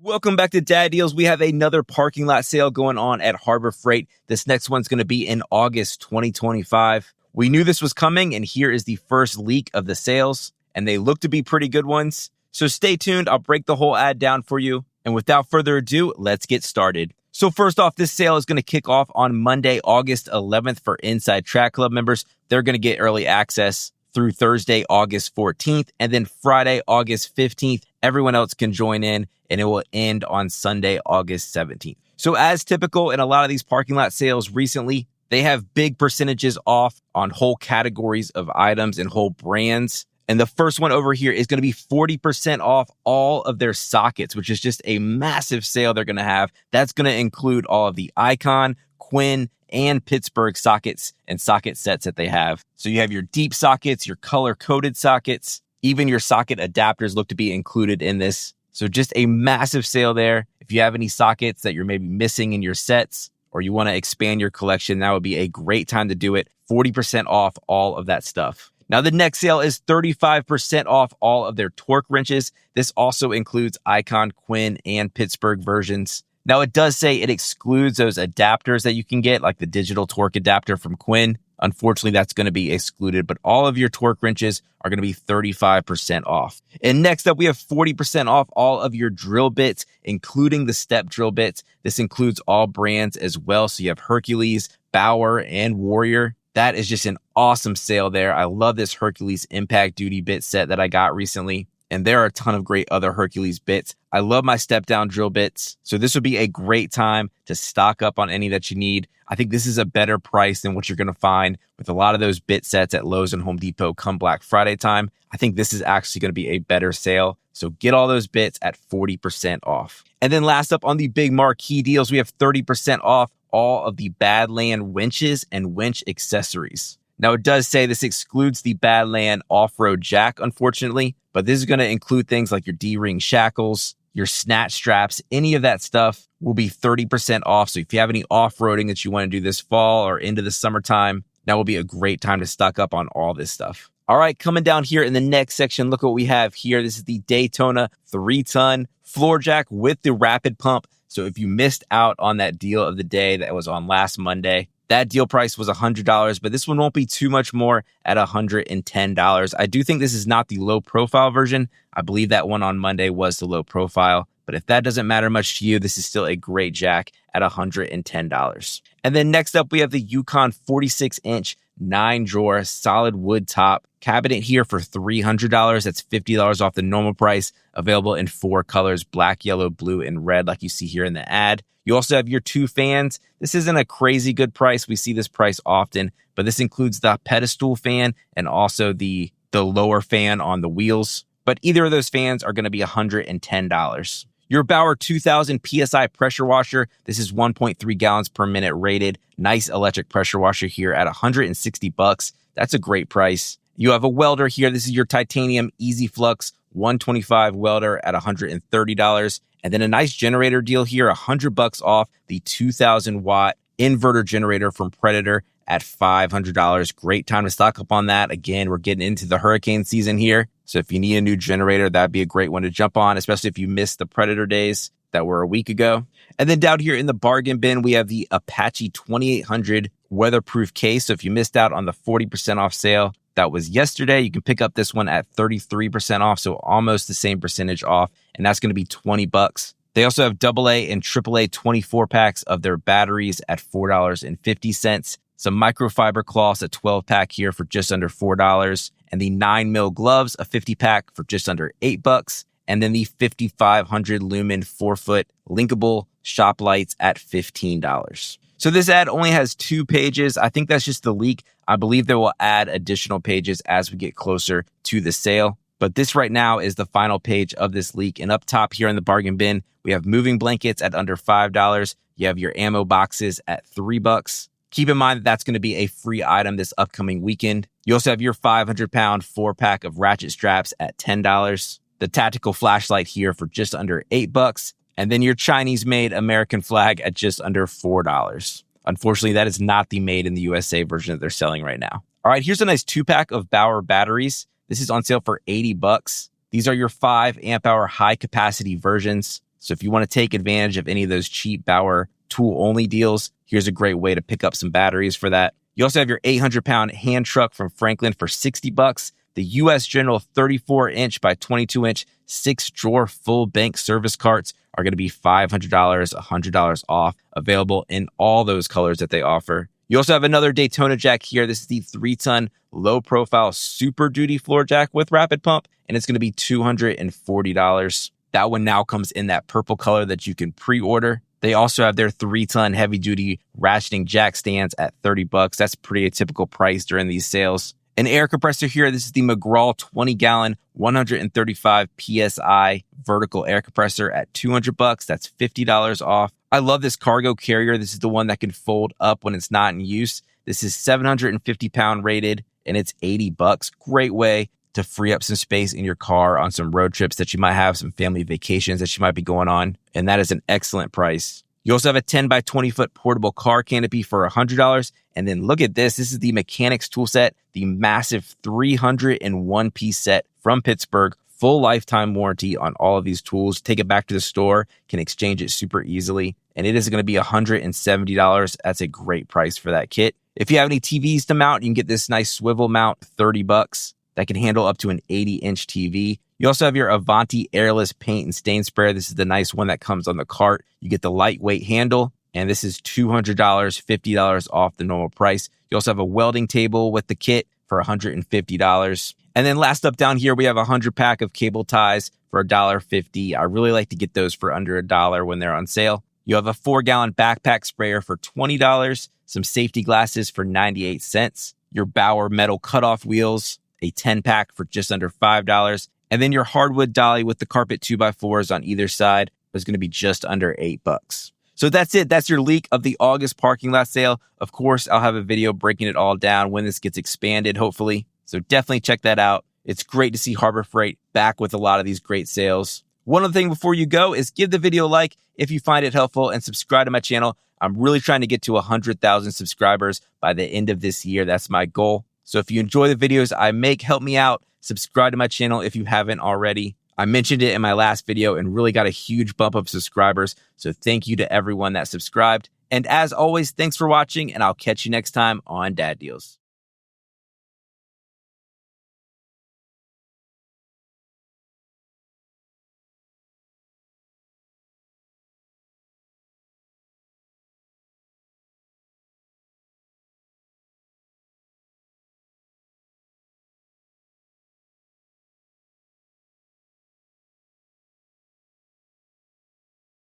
Welcome back to Dad Deals. We have another parking lot sale going on at Harbor Freight. This next one's going to be in August 2025. We knew this was coming, and here is the first leak of the sales, and they look to be pretty good ones. So stay tuned. I'll break the whole ad down for you. And without further ado, let's get started. So first off, this sale is going to kick off on Monday, August 11th for Inside Track Club members. They're going to get early access through Thursday, August 14th, and then Friday, August 15th. Everyone else can join in, and it will end on Sunday, August 17th. So as typical in a lot of these parking lot sales recently, they have big percentages off on whole categories of items and whole brands. And the first one over here is going to be 40% off all of their sockets, which is just a massive sale they're going to have. That's going to include all of the Icon, Quinn, and Pittsburgh sockets and socket sets that they have. So you have your deep sockets, your color-coded sockets, even your socket adapters look to be included in this. So just a massive sale there. If you have any sockets that you're maybe missing in your sets or you want to expand your collection, that would be a great time to do it. 40% off all of that stuff. Now, the next sale is 35% off all of their torque wrenches. This also includes Icon, Quinn, and Pittsburgh versions. Now, it does say it excludes those adapters that you can get, like the digital torque adapter from Quinn. Unfortunately, that's going to be excluded, but all of your torque wrenches are going to be 35% off. And next up, we have 40% off all of your drill bits, including the step drill bits. This includes all brands as well. So you have Hercules, Bauer, and Warrior. That is just an awesome sale there. I love this Hercules Impact Duty bit set that I got recently. And there are a ton of great other Hercules bits. I love my step-down drill bits. So this would be a great time to stock up on any that you need. I think this is a better price than what you're going to find with a lot of those bit sets at Lowe's and Home Depot come Black Friday time. I think this is actually going to be a better sale. So get all those bits at 40% off. And then last up on the big marquee deals, we have 30% off all of the Badland winches and winch accessories. Now, it does say this excludes the Badland off-road jack, unfortunately, but this is going to include things like your D-ring shackles, your snatch straps, any of that stuff will be 30% off. So if you have any off-roading that you want to do this fall or into the summertime, that will be a great time to stock up on all this stuff. All right, coming down here in the next section, look what we have here. This is the Daytona 3-ton floor jack with the rapid pump. So if you missed out on that deal of the day that was on last Monday, that deal price was $100, but this one won't be too much more at $110. I do think this is not the low profile version. I believe that one on Monday was the low profile, but if that doesn't matter much to you, this is still a great jack at $110. And then next up, we have the Yukon 46-inch 9-drawer solid wood top cabinet here for $300. That's $50 off the normal price. Available in 4 colors, black, yellow, blue, and red, like you see here in the ad. You also have your 2 fans. This isn't a crazy good price. We see this price often, but this includes the pedestal fan and also the lower fan on the wheels. But either of those fans are going to be $110. Your Bauer 2000 PSI pressure washer. This is 1.3 gallons per minute rated. Nice electric pressure washer here at $160. That's a great price. You have a welder here. This is your titanium Easy Flux 125 welder at $130. And then a nice generator deal here, $100 off the 2000 watt inverter generator from Predator at $500. Great time to stock up on that. Again, we're getting into the hurricane season here. So if you need a new generator, that'd be a great one to jump on, especially if you missed the Predator days that were a week ago. And then down here in the bargain bin, we have the Apache 2800 weatherproof case. So if you missed out on the 40% off sale that was yesterday, you can pick up this one at 33% off. So almost the same percentage off. And that's going to be $20. They also have AA and AAA 24 packs of their batteries at $4.50. Some microfiber cloths, a 12 pack here for just under $4. And the 9mm gloves, a 50 pack for just under $8. And then the 5500 lumen 4-foot linkable shop lights at $15. So this ad only has 2 pages. I think that's just the leak. I believe they will add additional pages as we get closer to the sale. But this right now is the final page of this leak. And up top here in the bargain bin, we have moving blankets at under $5. You have your ammo boxes at $3. Keep in mind that that's going to be a free item this upcoming weekend. You also have your 500-pound 4-pack of ratchet straps at $10. The tactical flashlight here for just under $8. And then your Chinese-made American flag at just under $4. Unfortunately, that is not the made in the USA version that they're selling right now. All right, here's a nice 2-pack of Bauer batteries. This is on sale for $80. These are your 5 amp hour high capacity versions. So if you want to take advantage of any of those cheap Bauer tool-only deals, here's a great way to pick up some batteries for that. You also have your 800-pound hand truck from Franklin for $60. The U.S. General 34-inch by 22-inch 6-drawer full bank service carts are going to be $500, $100 off, available in all those colors that they offer. You also have another Daytona jack here. This is the 3-ton low-profile Super Duty floor jack with rapid pump, and it's going to be $240. That one now comes in that purple color that you can pre-order. They also have their 3-ton heavy-duty ratcheting jack stands at $30. That's pretty a typical price during these sales. An air compressor here. This is the McGraw 20-gallon, 135 PSI vertical air compressor at $200. That's $50 off. I love this cargo carrier. This is the one that can fold up when it's not in use. This is 750-pound rated, and it's $80. Great way to free up some space in your car on some road trips that you might have, some family vacations that you might be going on, and that is an excellent price. You also have a 10 by 20 foot portable car canopy for $100. And then look at this. This is the Mechanics tool set, the massive 301 piece set from Pittsburgh. Full lifetime warranty on all of these tools. Take it back to the store, can exchange it super easily. And it is going to be $170. That's a great price for that kit. If you have any TVs to mount, you can get this nice swivel mount, $30. That can handle up to an 80-inch TV. You also have your Avanti airless paint and stain sprayer. This is the nice one that comes on the cart. You get the lightweight handle, and this is $200, $50 off the normal price. You also have a welding table with the kit for $150. And then last up down here, we have a 100-pack of cable ties for $1.50. I really like to get those for under $1 when they're on sale. You have a 4-gallon backpack sprayer for $20, some safety glasses for 98 cents, your Bauer metal cutoff wheels, a 10-pack for just under $5, and then your hardwood dolly with the carpet 2x4s on either side is going to be just under $8. So that's it. That's your leak of the August parking lot sale. Of course, I'll have a video breaking it all down when this gets expanded, hopefully. So definitely check that out. It's great to see Harbor Freight back with a lot of these great sales. One other thing before you go is give the video a like if you find it helpful and subscribe to my channel. I'm really trying to get to 100,000 subscribers by the end of this year. That's my goal. So if you enjoy the videos I make, help me out. Subscribe to my channel if you haven't already. I mentioned it in my last video and really got a huge bump of subscribers. So thank you to everyone that subscribed. And as always, thanks for watching, and I'll catch you next time on Dad Deals.